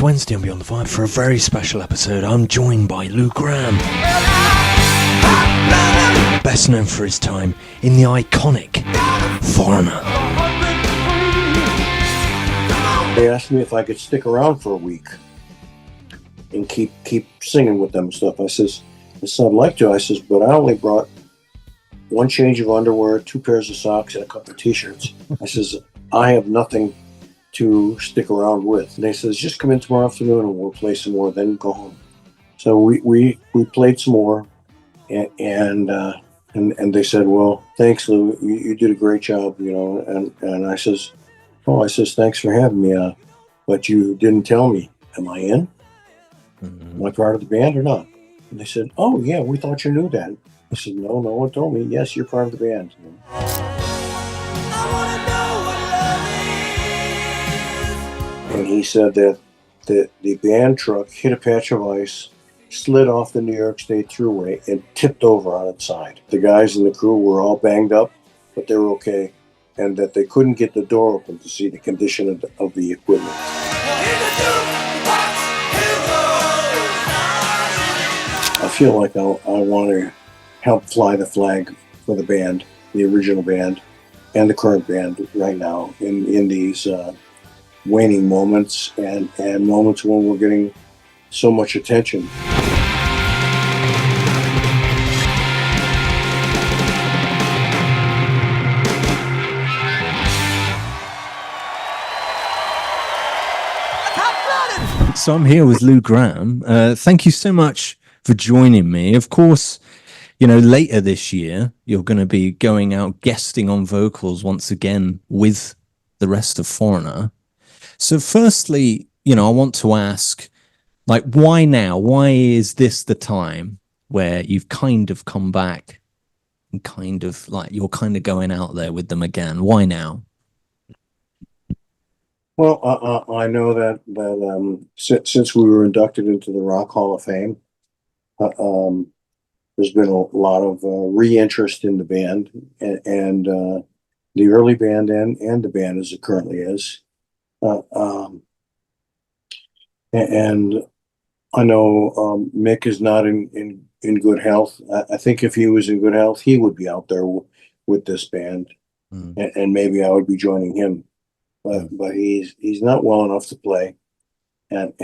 It's Wednesday on Beyond the Vibe for a very special episode. I'm joined by Lou Gramm, best known for his time in the iconic Foreigner. They asked me if I could stick around for a week and keep singing with them and stuff. I said, I'd like to. I says, but I only brought one change of underwear, 2 pairs of socks, and a couple of T-shirts. I says, I have nothing to stick around with. And they says, just come in tomorrow afternoon and we'll play some more, then go home. So we played some more, and they said, well, thanks, Lou, you did a great job, you know. And I says, oh, thanks for having me, but you didn't tell me. Am I in? Am I part of the band or not? And they said, oh yeah, we thought you knew that. I said, no one told me. Yes, you're part of the band. And he said that the band truck hit a patch of ice, slid off the New York State Thruway, and tipped over on its side. The guys in the crew were all banged up, but they were okay, and that they couldn't get the door open to see the condition of the equipment. I feel like I want to help fly the flag for the band, the original band, and the current band right now in these waning moments and moments when we're getting so much attention. So I'm here with Lou Gramm. Thank you so much for joining me. Of course, you know, later this year, you're going to be going out guesting on vocals once again with the rest of Foreigner. So firstly, you know, I want to ask, like, why now? Why is this the time where you've kind of come back and kind of like you're kind of going out there with them again? Why now? Well, I know that since we were inducted into the Rock Hall of Fame, there's been a lot of re-interest in the band and the early band and the band as it currently is. And I know Mick is not in good health. I think if he was in good health, he would be out there with this band, and maybe I would be joining him. But he's not well enough to play, and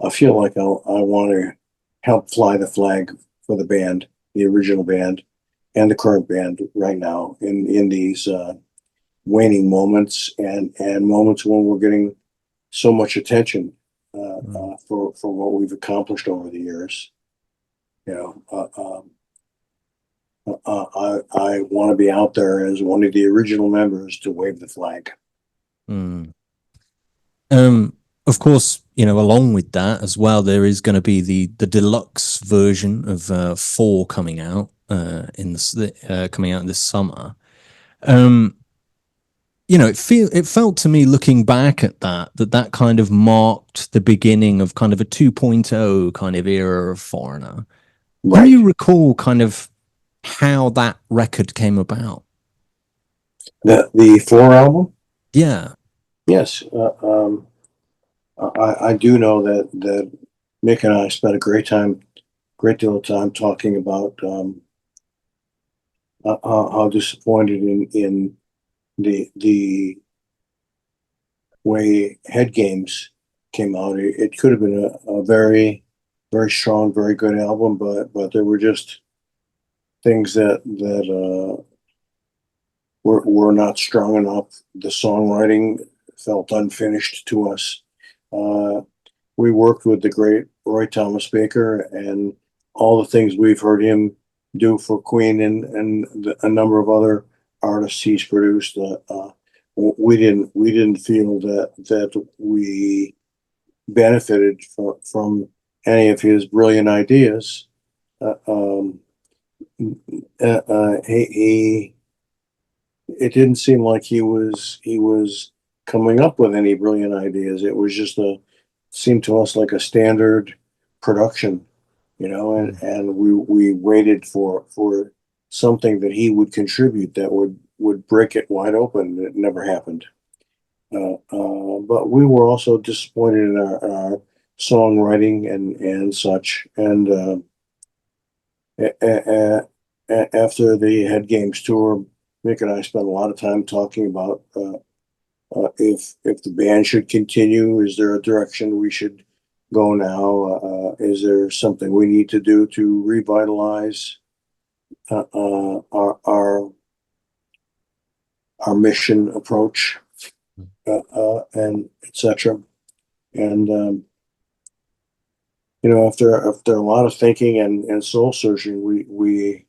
I feel like I want to help fly the flag for the band, the original band, and the current band right now in these waning moments and moments when we're getting so much attention for what we've accomplished over the years. You know, I want to be out there as one of the original members to wave the flag. Of course, you know, along with that as well, there is going to be the deluxe version of 4 coming out coming out this summer. You know, it felt to me looking back at that kind of marked the beginning of kind of a 2.0 kind of era of Foreigner. Right. Do you recall kind of how that record came about? The 4 album? Yeah. Yes. I do know that Mick and I spent a great deal of time talking about how disappointed in the way Head Games came out. It could have been a very, very strong, very good album, but there were just things that were not strong enough. The songwriting felt unfinished to us. We worked with the great Roy Thomas Baker, and all the things we've heard him do for Queen and a number of other artists he's produced. We didn't feel that we benefited from any of his brilliant ideas. It didn't seem like he was coming up with any brilliant ideas. It was just seemed to us like a standard production, you know, and we waited for something that he would contribute that would would break it wide open. It never happened. But we were also disappointed in our songwriting and such. And after the Head Games tour, Mick and I spent a lot of time talking about if the band should continue. Is there a direction we should go now? Is there something we need to do to revitalize our mission approach, and etc. And after a lot of thinking and soul searching, we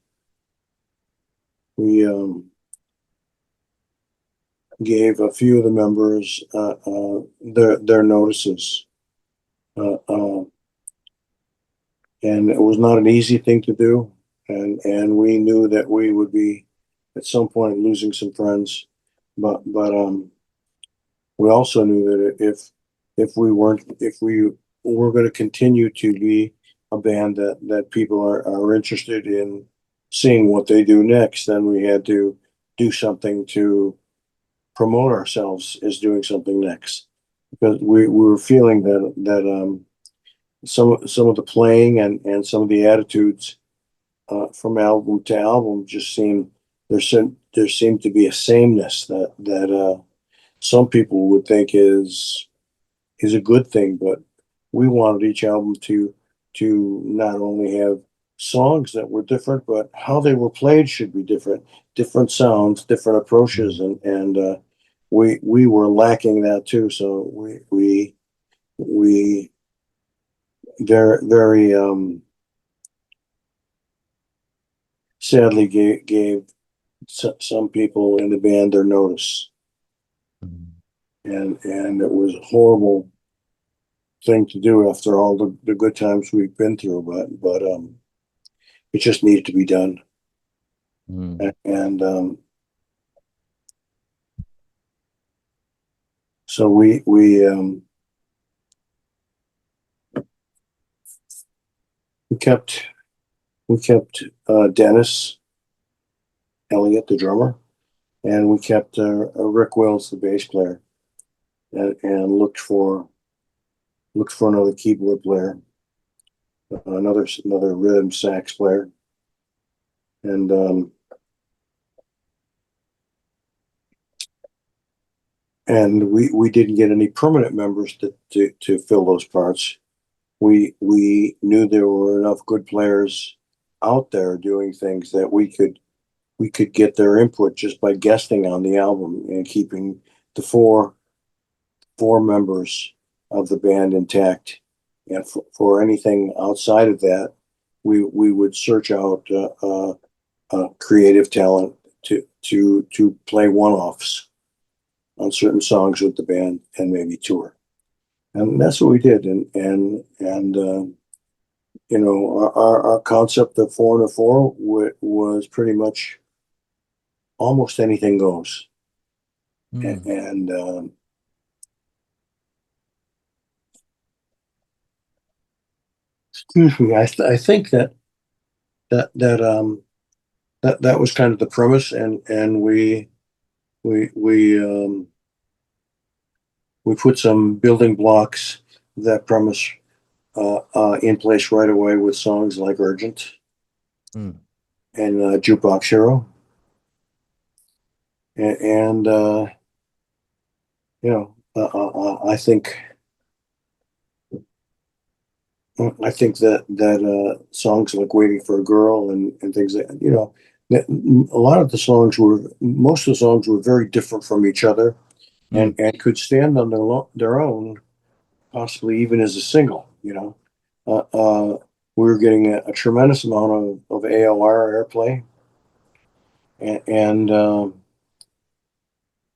gave a few of the members their notices, and it was not an easy thing to do, and we knew that we would be at some point losing some friends, but we also knew that if we were going to continue to be a band that people are interested in seeing what they do next, then we had to do something to promote ourselves as doing something next, because we were feeling that some of the playing and some of the attitudes from album to album just there seemed to be a sameness that some people would think is a good thing, but we wanted each album to not only have songs that were different, but how they were played should be different, different sounds, different approaches, and we were lacking that too. So we very sadly gave some people in the band their notice, and it was a horrible thing to do after all the good times we've been through, but it just needed to be done. And so we kept Dennis Elliott, the drummer, and we kept Rick Wills, the bass player, and looked for another keyboard player, another rhythm sax player, and we didn't get any permanent members to fill those parts. We knew there were enough good players out there doing things that we could get their input just by guesting on the album and keeping the four members of the band intact. And for anything outside of that, we would search out creative talent to play one-offs on certain songs with the band and maybe tour. And that's what we did. And our concept of 4 and a 4 was pretty much almost anything goes. And excuse me, I think that was kind of the premise, and we put some building blocks of that premise in place right away with songs like Urgent and Jukebox Hero. And I think that songs like Waiting for a Girl and things that, a lot of the songs most of the songs were very different from each other, and could stand on their own, possibly even as a single. We were getting a tremendous amount of AOR airplay, and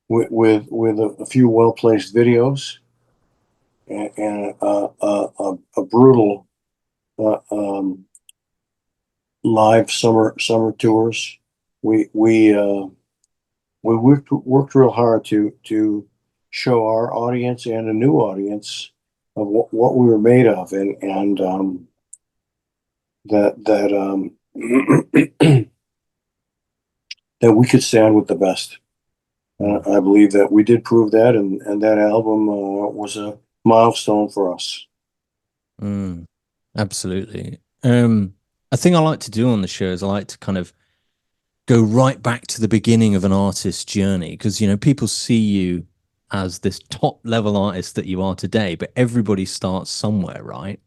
with a few well placed videos and a brutal live summer tours. We worked real hard to show our audience and a new audience of what we were made of, and that we could stand with the best. I believe that we did prove that, and that album was a milestone for us. Mm, absolutely. A thing I like to do on the show is I like to kind of go right back to the beginning of an artist's journey because people see you as this top level artist that you are today, but everybody starts somewhere, right?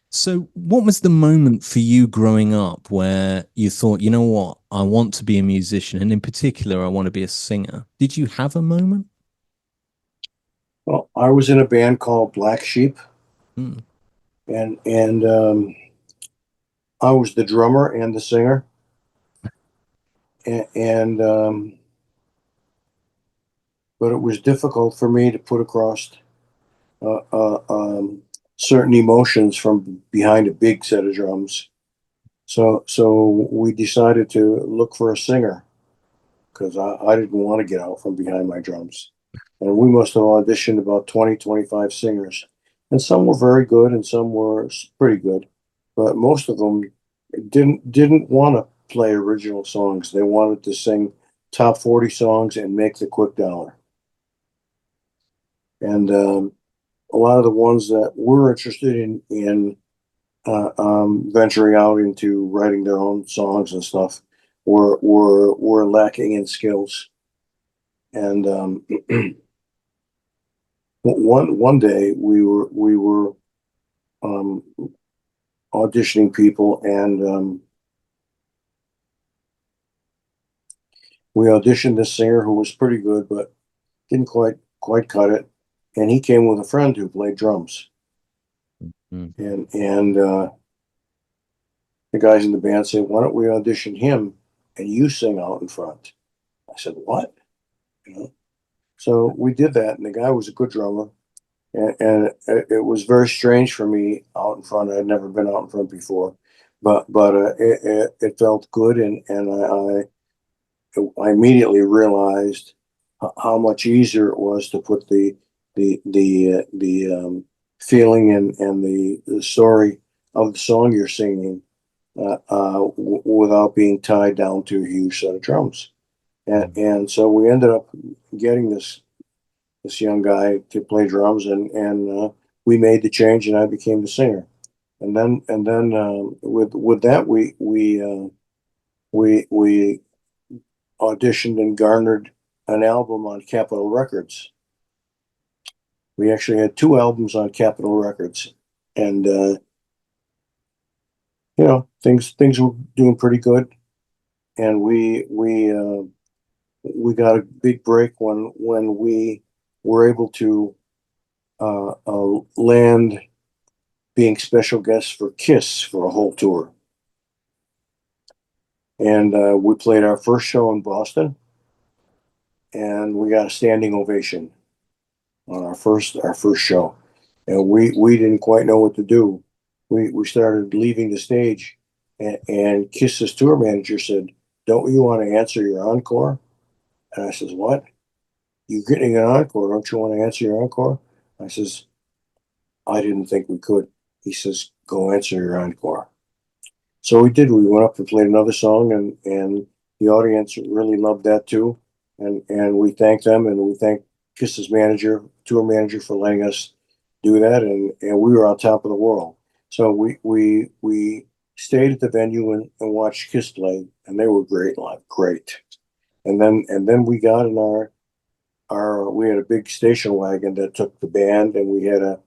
So, what was the moment for you growing up where you thought, you know what, I want to be a musician, and in particular, I want to be a singer? Did you have a moment? Well, I was in a band called Black Sheep, Mm, and I was the drummer and the singer, and but it was difficult for me to put across uh, uh, um, certain emotions from behind a big set of drums. So we decided to look for a singer because I didn't want to get out from behind my drums. And we must have auditioned about 20, 25 singers. And some were very good and some were pretty good. But most of them didn't want to play original songs. They wanted to sing top 40 songs and make the quick dollar. And a lot of the ones that were interested in venturing out into writing their own songs and stuff were lacking in skills. And one day we were um, auditioning people, and we auditioned this singer who was pretty good, but didn't quite cut it. And he came with a friend who played drums, mm, and the guys in the band said, "Why don't we audition him and you sing out in front?" I said, "What?" You know. So we did that, and the guy was a good drummer, and it was very strange for me out in front. I'd never been out in front before, but it felt good, and I immediately realized how much easier it was to put the feeling and the story of the song you're singing without being tied down to a huge set of drums. And, mm. and so we ended up getting this young guy to play drums, and we made the change, and I became the singer. And then with that we auditioned and garnered an album on Capitol Records. We actually had two albums on Capitol Records, and things were doing pretty good. And we got a big break when we were able to land being special guests for Kiss for a whole tour. And we played our first show in Boston, and we got a standing ovation on our first show. And we didn't quite know what to do. We started leaving the stage, and Kiss's tour manager said, "Don't you want to answer your encore?" And I says, "What? You getting an encore? Don't you want to answer your encore?" I says, "I didn't think we could." He says, "Go answer your encore." So we did. We went up and played another song, and the audience really loved that too. And we thanked them, and we thanked Kiss's tour manager, for letting us do that, and we were on top of the world. So we stayed at the venue and watched Kiss play, and they were great live, great. And then we got in our we had a big station wagon that took the band, and we had a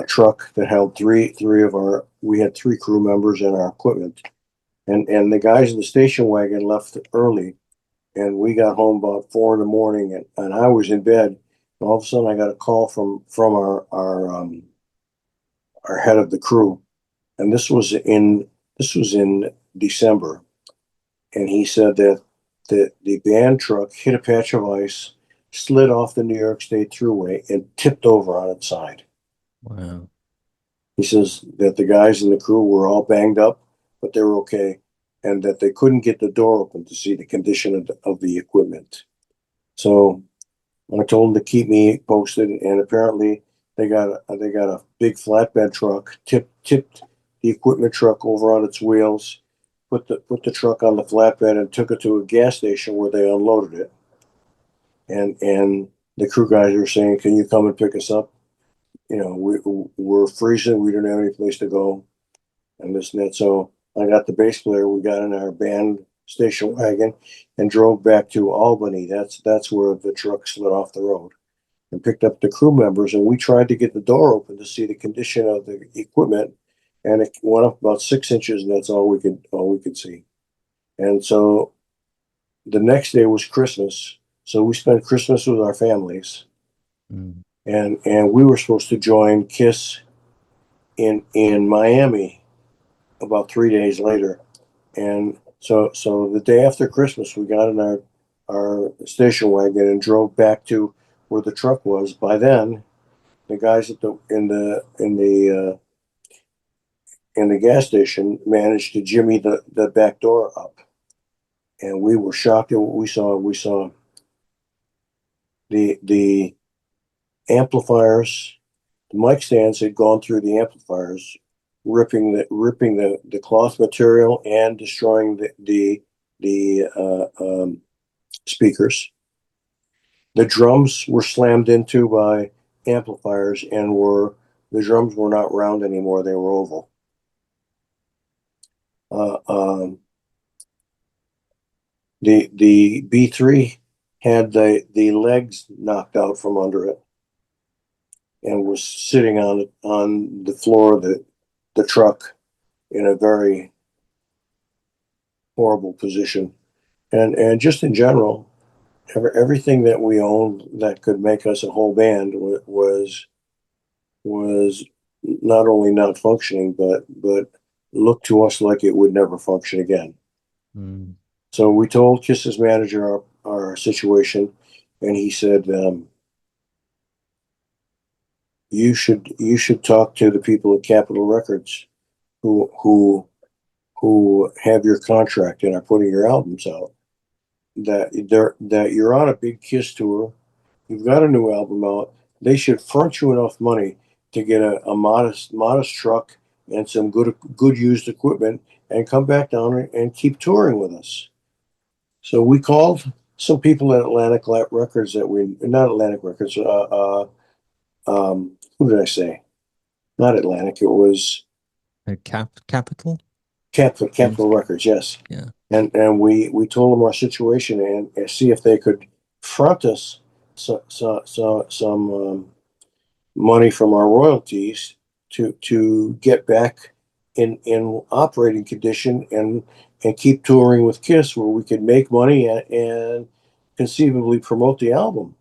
truck that held three of our we had three crew members and our equipment, and the guys in the station wagon left early, and we got home about 4 in the morning, and I was in bed, and all of a sudden I got a call from our head of the crew, and this was in December, and he said that the band truck hit a patch of ice, slid off the New York State Thruway, and tipped over on its side. Wow. He says that the guys in the crew were all banged up, but they were okay, and that they couldn't get the door open to see the condition of the equipment. So I told them to keep me posted, and apparently they got a big flatbed truck tipped the equipment truck over on its wheels, put the truck on the flatbed and took it to a gas station where they unloaded it. And the crew guys were saying, "Can you come and pick us up? You know, we're freezing. We don't have any place to go, and this and that." So I got the bass player. We got in our band station wagon and drove back to Albany. That's where the truck slid off the road, and picked up the crew members. And we tried to get the door open to see the condition of the equipment, and it went up about 6 inches, and that's all we could see. And so the next day was Christmas. So we spent Christmas with our families, Mm. and we were supposed to join Kiss in Miami about 3 days later. And so the day after Christmas, we got in our station wagon and drove back to where the truck was. By then, the guys in the gas station managed to jimmy the back door up, and we were shocked at what we saw. We saw the amplifiers, the mic stands had gone through the amplifiers, ripping the cloth material and destroying the speakers. The drums were slammed into by amplifiers, and the drums were not round anymore; they were oval. Uh, um, the B3 had the legs knocked out from under it and was sitting on the floor of the truck in a very horrible position. And just in general, everything that we owned that could make us a whole band was not only not functioning, but looked to us like it would never function again. Mm. So we told Kiss's manager our situation, and he said, "You should talk to the people at Capitol Records who have your contract and are putting your albums out. That you're on a big Kiss tour. You've got a new album out. They should front you enough money to get a modest truck and some good used equipment, and come back down and keep touring with us." So we called some people at Atlantic Records that we not Atlantic Records. Who did I say? Not Atlantic. It was Capital? Capitol Records. Yes. Yeah. And we told them our situation, and see if they could front us some money from our royalties to get back in operating condition, and keep touring with Kiss, where we could make money and conceivably promote the album.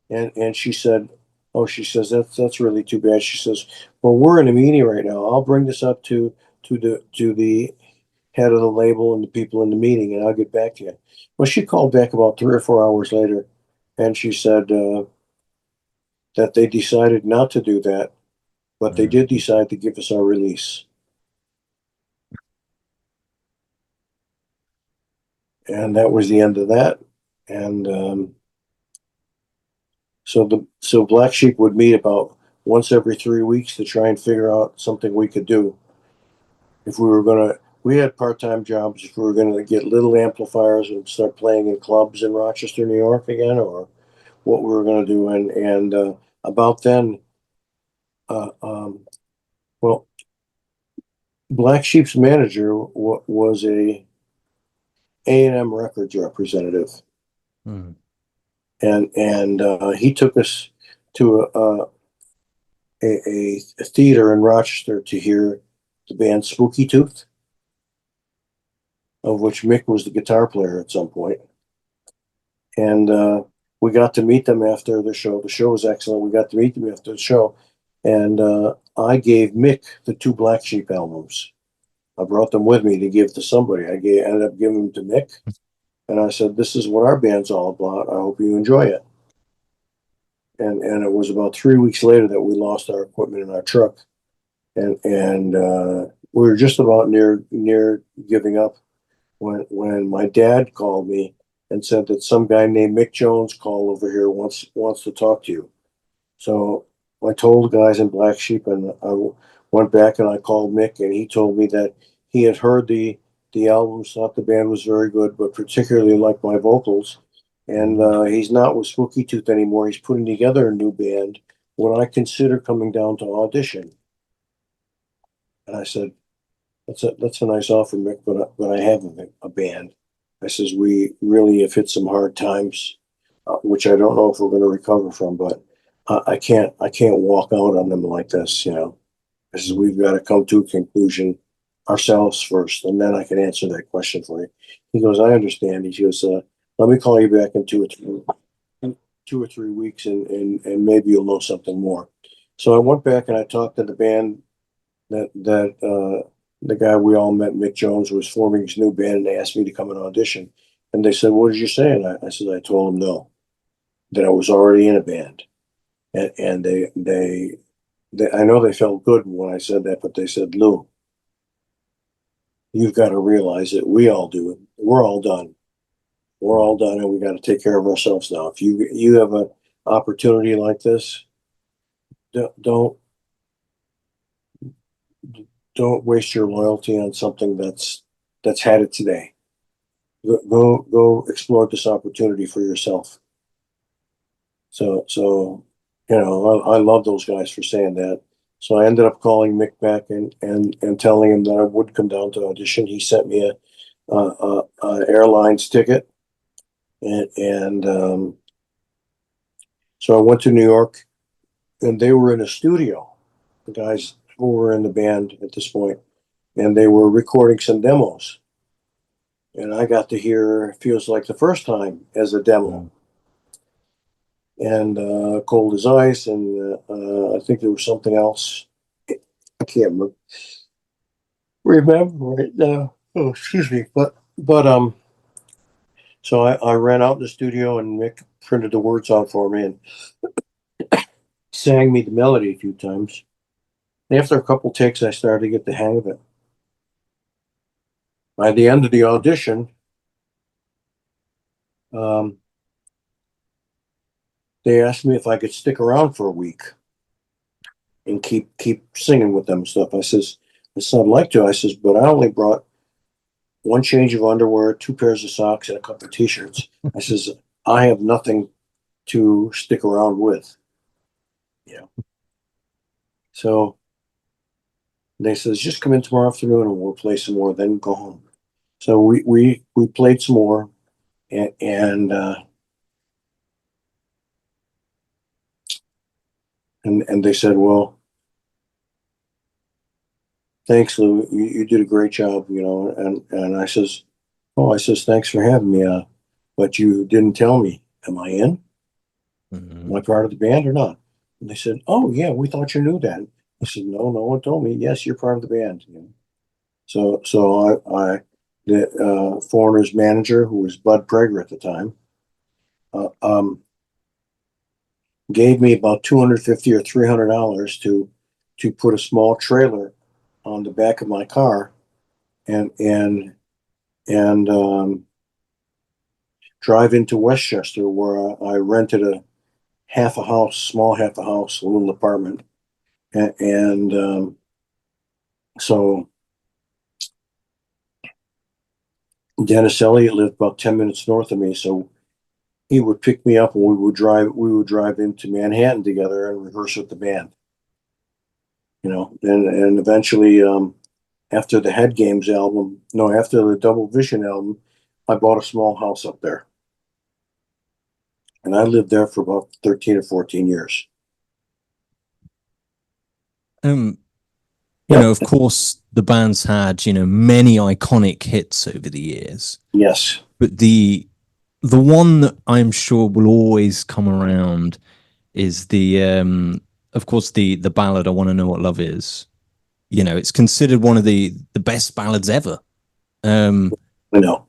And she said, "Oh," she says, "that's really too bad." She says, "Well, we're in a meeting right now. I'll bring this up to the head of the label and the people in the meeting, and I'll get back to you." Well, she called back about 3 or 4 hours later, and she said that they decided not to do that, but they Mm. did decide to give us our release. And that was the end of that. And so Black Sheep would meet about once every 3 weeks to try and figure out something we could do. If we were gonna, we had part-time jobs. If we were gonna get little amplifiers and start playing in clubs in Rochester, New York again, or what we were gonna do. And about then, uh, um, well, Black Sheep's manager was A&M Records representative, Mm. and he took us to a theater in Rochester to hear the band Spooky Tooth, of which Mick was the guitar player at some point. And we got to meet them after the show. The show was excellent. We got to meet them after the show, and I gave Mick the two Black Sheep albums. I brought them with me to give to somebody. Ended up giving them to Mick, and I said, "This is what our band's all about. I hope you enjoy it." And it was about 3 weeks later that we lost our equipment in our truck, and we were just about near giving up when my dad called me and said that some guy named Mick Jones called over here, wants to talk to you. So I told the guys in Black Sheep, and I went back and I called Mick, and he told me that he had heard the albums, thought the band was very good, but particularly liked my vocals. And he's not with Spooky Tooth anymore. He's putting together a new band. Would I consider coming down to audition? And I said, that's a nice offer, Mick, but I have a band. I says we really have hit some hard times, which I don't know if we're going to recover from, but I can't walk out on them like this, you know. I says we've got to come to a conclusion ourselves first, and then I can answer that question for you. He goes, I understand. He goes, let me call you back in 2 or 3 weeks, and maybe you'll know something more. So I went back and I talked to the band that the guy we all met, Mick Jones, was forming his new band, and they asked me to come and audition. And they said, "What did you say?" And I said, "I told them no, that I was already in a band." And I know they felt good when I said that, but they said, "Lou, you've got to realize that we all do it. We're all done. We're all done, and we got to take care of ourselves now. If you have an opportunity like this, don't don't waste your loyalty on something that's had it today. Go explore this opportunity for yourself." So I love those guys for saying that. So I ended up calling Mick back and telling him that I would come down to audition. He sent me a airlines ticket, and so I went to New York, and they were in a studio. The guys who were in the band at this point, and they were recording some demos. And I got to hear "Feels Like the First Time" as a demo, Mm. and "Cold as Ice," and I think there was something else. I can't remember right now. Oh, excuse me. But so I ran out in the studio, and Mick printed the words out for me and sang me the melody a few times. And after a couple takes, I started to get the hang of it. By the end of the audition, um, they asked me if I could stick around for a week and keep singing with them and stuff. I said I'd like to. I says, but I only brought one change of underwear, two pairs of socks, and a couple of t-shirts. I says I have nothing to stick around with. Yeah. So they says just come in tomorrow afternoon and we'll play some more, then go home. So we played some more, and they said, well, thanks, Lou. You did a great job, you know. And I says, oh, I says thanks for having me. But you didn't tell me. Am I in? Am I Mhm. part of the band or not? And they said, oh yeah, we thought you knew that. I said, no, no one told me. Yes, you're part of the band. You know? So the Foreigner's manager, who was Bud Prager at the time, uh, um, gave me about 250 or $300 to put a small trailer on the back of my car and drive into Westchester, where I rented a half a house, small half a house, a little apartment, and so Dennis Elliott lived about 10 minutes north of me, so he would pick me up and we would drive into Manhattan together and rehearse with the band, you know, and eventually after the Head Games album, no, after the Double Vision album, I bought a small house up there, and I lived there for about 13 or 14 years. Um, Yep. of course, the band's had, many iconic hits over the years, Yes. but the one that I'm sure will always come around is of course, the ballad "I Want to Know What Love Is." It's considered one of the best ballads ever. Um, I know.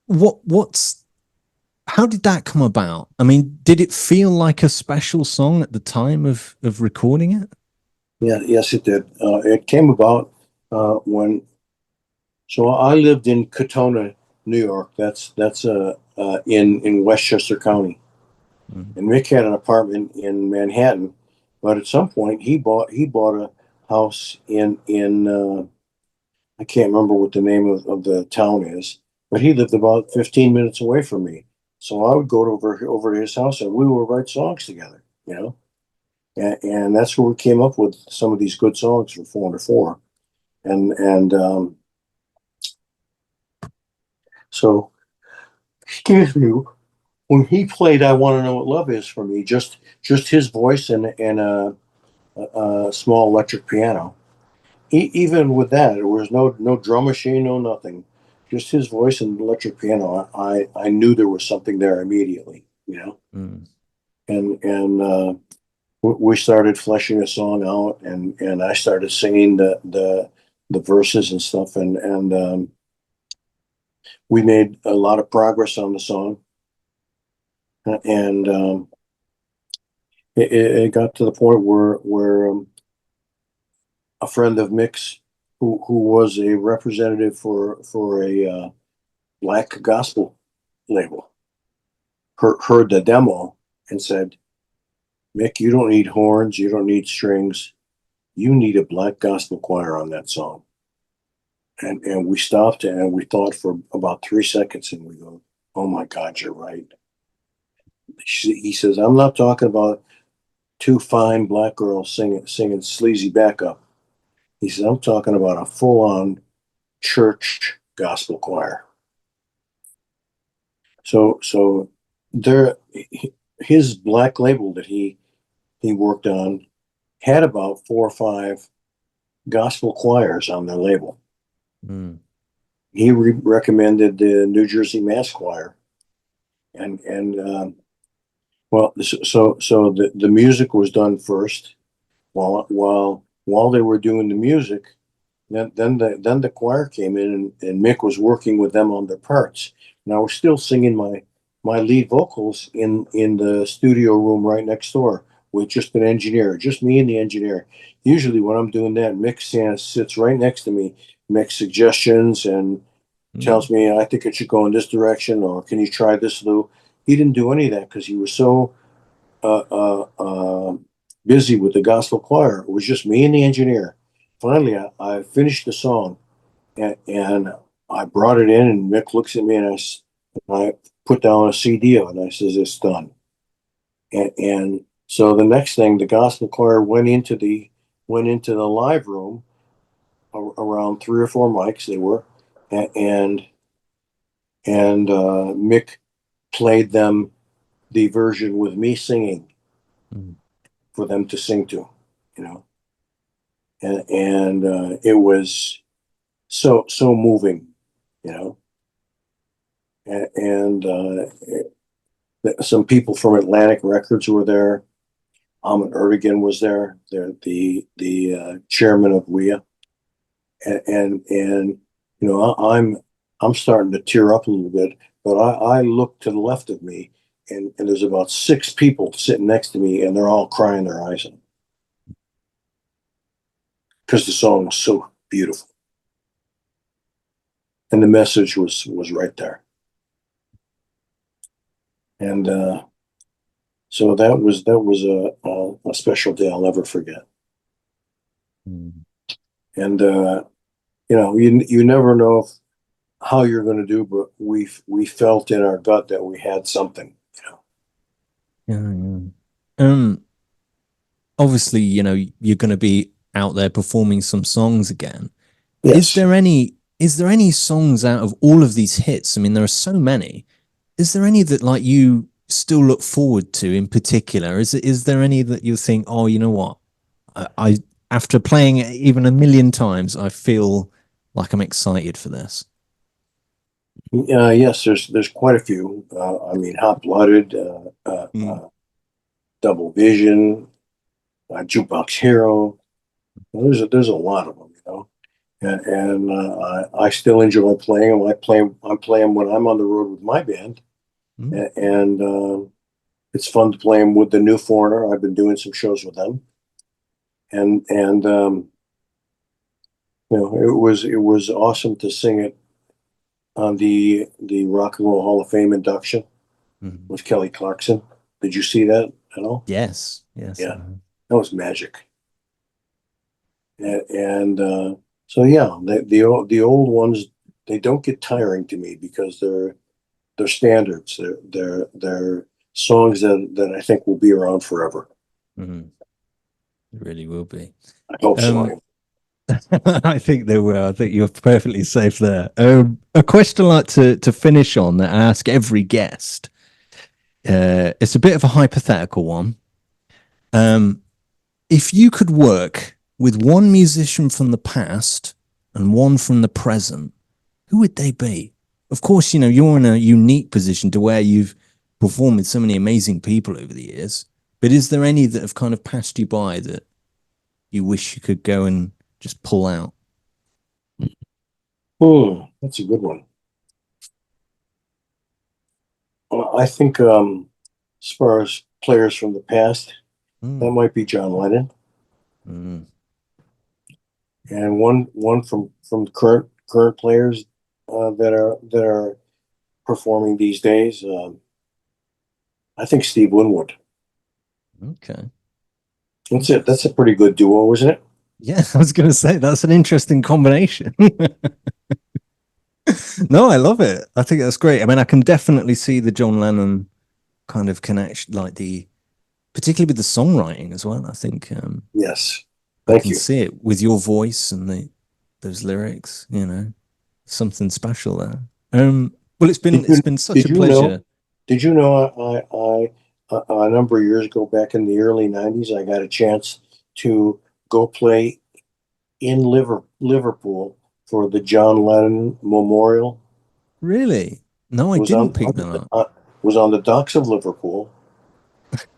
what's how did that come about? I mean, did it feel like a special song at the time of recording it? Yeah. Yes, it did. It came about when. So I lived in Katona, New York. That's in Westchester County, Mhm. and Mick had an apartment in Manhattan, but at some point he bought a house in I can't remember what the name of the town is, but he lived about 15 minutes away from me. So I would go over to his house and we would write songs together, you know. And that's where we came up with some of these good songs for 404. And so, excuse me, when he played "I Want to Know What Love Is" for me, just his voice and a small electric piano. Even with that, there was no drum machine, no nothing, just his voice and electric piano. I knew there was something there immediately, you know. Mm. And we started fleshing a song out, and I started singing the verses and stuff, and we made a lot of progress on the song, and it got to the point where a friend of Mick's, who was a representative for a black gospel label, heard the demo and said, "Mick, you don't need horns, you don't need strings, you need a black gospel choir on that song." And we stopped and we thought for about 3 seconds, and we go, "Oh my God, you're right." He says, "I'm not talking about two fine black girls singing sleazy backup." He says, "I'm talking about a full on church gospel choir." So there, his black label that he worked on had about 4 or 5 gospel choirs on their label. Mm. He recommended the New Jersey Mass Choir, and well, so the music was done first. While they were doing the music, then the choir came in, and Mick was working with them on their parts. And I was still singing my lead vocals in the studio room right next door with just an engineer, just me and the engineer. Usually when I'm doing that, Mick sits right next to me, makes suggestions and Mm. tells me I think it should go in this direction, or can you try this, Lou? He didn't do any of that because he was so uh, uh, uh, busy with the gospel choir. It was just me and the engineer. Finally, I finished the song, and I brought it in, and Mick looks at me, and I put down a CD of it, and I says, "It's done." And so the next thing, the gospel choir went into the live room, around 3 or 4 mics they were, and Mick played them the version with me singing Mm. for them to sing to, you know, and it was so moving, you know, and some people from Atlantic Records were there. Ahmet Erdogan was there, the chairman of WIA, and I'm starting to tear up a little bit, but I look to the left of me, and there's about 6 people sitting next to me, and they're all crying their eyes out because the song was so beautiful, and the message was right there, and so that was a special day I'll never forget. Mm. And you never know how you're going to do, but we felt in our gut that we had something. Yeah, yeah. Obviously, you're going to be out there performing some songs again. Is Yes. there any is there any songs out of all of these hits? I mean, there are so many. Is there any that like you still look forward to in particular? Is there any that you think, oh, you know what? I after playing it even a million times, I feel like I'm excited for this. Yes, there's quite a few. I mean, Hot Blooded, Mm. Double Vision, Jukebox Hero. There's a lot of them, and I still enjoy playing them. I play them when I'm on the road with my band, Mm. and it's fun to play them with the New Foreigner. I've been doing some shows with them, and it was awesome to sing it on the Rock and Roll Hall of Fame induction Mm. with Kelly Clarkson. Did you see that at all? Yes, yes. Yeah, that was magic. And So yeah, the old ones, they don't get tiring to me because they're standards. They're songs that I think will be around forever. Mhm. It really will be. I hope so. Um, I think they will. I think you're perfectly safe there. A question I like to finish on that I ask every guest. It's a bit of a hypothetical one. Um, if you could work with one musician from the past and one from the present, who would they be? Of course, you know, you're in a unique position to where you've performed with so many amazing people over the years. But is there any that have kind of passed you by that you wish you could go and just pull out? That's a good one. I think as far as players from the past, that Mm, might be John Lennon, mm, and one from current players that are performing these days. I think Steve Winwood. okay. That's it. That's a Interesting. pretty good duo, isn't it? Yeah, I was going to say that's an interesting combination. No, I love it. I think that's great. I mean, I can definitely see the John Lennon kind of connection, like the particularly with the songwriting as well. I think Yes. I Thank can you. see it with your voice and those lyrics. You know, something special there. Well, Did it's you been such did a you know pleasure. did you know a number of years ago, back in the early '90s, I got a chance to go play in Liverpool for the John Lennon Memorial. Really? No, I Was didn't pick that up. was on the docks of Liverpool,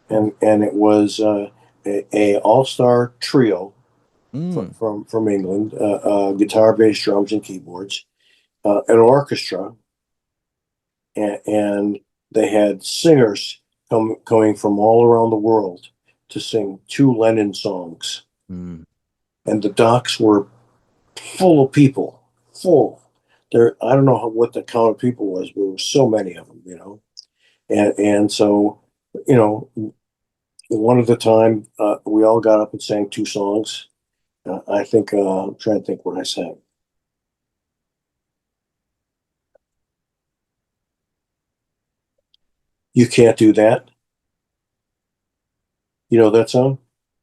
and it was a all-star trio Mm, from England, guitar, bass, drums, and keyboards, an orchestra, and they had singers coming from all around the world to sing two Lennon songs, mm. and the docks were full of people, full. There, I don't know what the count of people was, but there was so many of them, and so, you know, one at a time, we all got up and sang two songs. I think I'm trying to think what I sang. You can't do that. You know that song?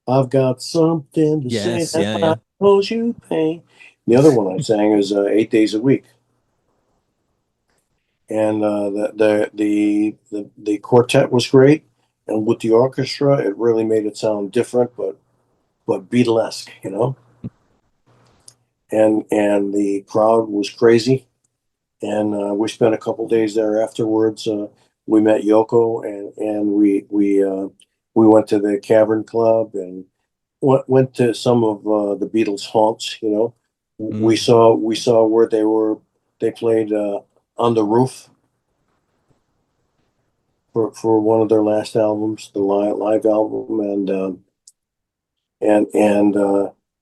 I've got something to say Yes, that yeah, yeah. might cause you pain. The other one I sang is 8 days a week, and the quartet was great, and with the orchestra, it really made it sound different, but Beatlesque, and the crowd was crazy, and we spent a couple days there afterwards. We met Yoko, and we went to the Cavern Club and went to some of the Beatles' haunts. Mm, We saw where they played on the roof for one of their last albums, the live album, and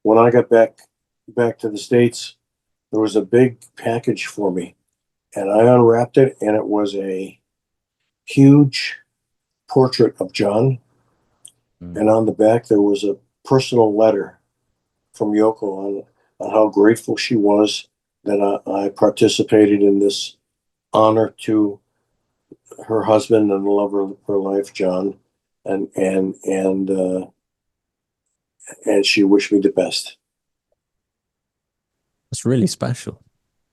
when I got back to the States, there was a big package for me, and I unwrapped it, and it was a huge portrait of John, mm. and on the back there was a personal letter from Yoko on how grateful she was that I participated in this honor to her husband and the lover of her life, John, and and and uh, and she wished me the best. It's really special.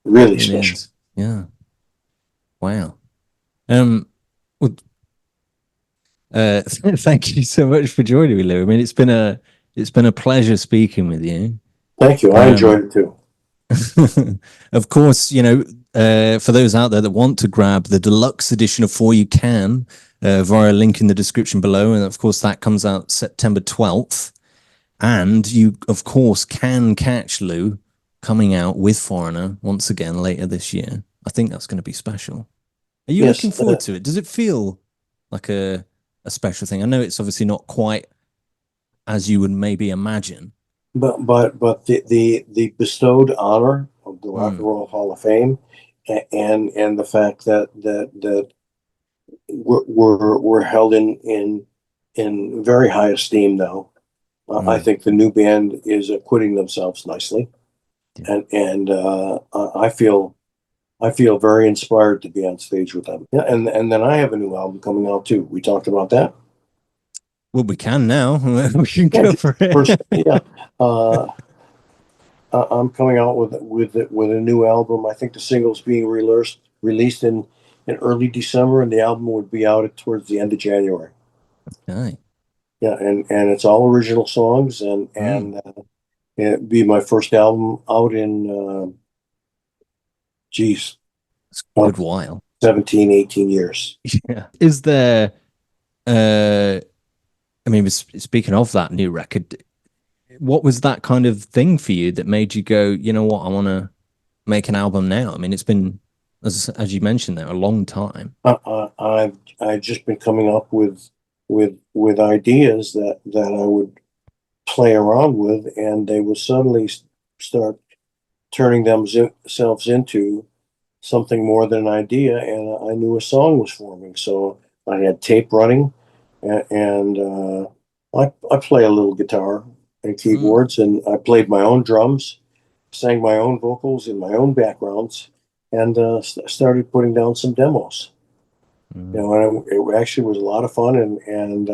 Really Really special. is. Yeah. Wow. Um, well, thank you so much for joining me, Lou. I mean, it's been a pleasure speaking with you. Thank you. I Um, enjoyed it too. of course, you know, for those out there that want to grab the deluxe edition of For You Can via a link in the description below, and of course that comes out September 12th. And you, of course, can catch Lou coming out with Foreigner once again later this year. I think that's going to be special. Are you Yes, looking forward to it? Does it feel like a special thing? I know it's obviously not quite as you would maybe imagine. but the bestowed honor of the Rock and Mm, Roll Hall of Fame, and the fact that we're held in very high esteem now. I mm, think the new band is acquitting themselves nicely, Yeah. And I feel very inspired to be on stage with them. Yeah, and then I have a new album coming out too. We talked about that. Well, we can now. We can Yeah, go for first, it. yeah. Uh, I'm coming out with a new album. I think the single's being released in early December, and the album would be out towards the end of January. Okay. Yeah, and it's all original songs, and Mm, it'd be my first album out in geez, it's a about good while. 17, 18 years. Yeah. Is there I mean, speaking of that new record, what was that kind of thing for you that made you go, you know what, I want to make an album now? I mean, it's been, as you mentioned there, a long time. I've just been coming up with ideas that I would play around with, and they would suddenly start turning themselves into something more than an idea, and I knew a song was forming. So I had tape running, and I play a little guitar and Mm, keyboards, and I played my own drums, sang my own vocals in my own backgrounds, and started putting down some demos. mm, And it actually was a lot of fun, and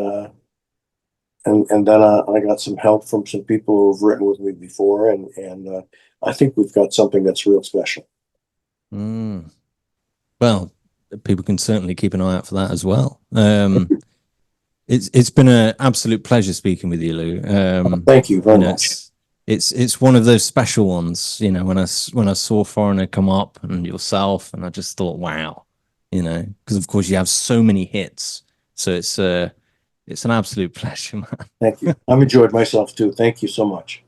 then I got some help from some people who've written with me before, and I think we've got something that's real special. mm. Well, people can certainly keep an eye out for that as well. It's been an absolute pleasure speaking with you, Lou. Thank you You very know, much. it's one of those special ones. You know, when I saw Foreigner come up and yourself, and I just thought, wow, you know, because of course you have so many hits, so it's an absolute pleasure, man. Thank you. I've enjoyed myself too. Thank you so much.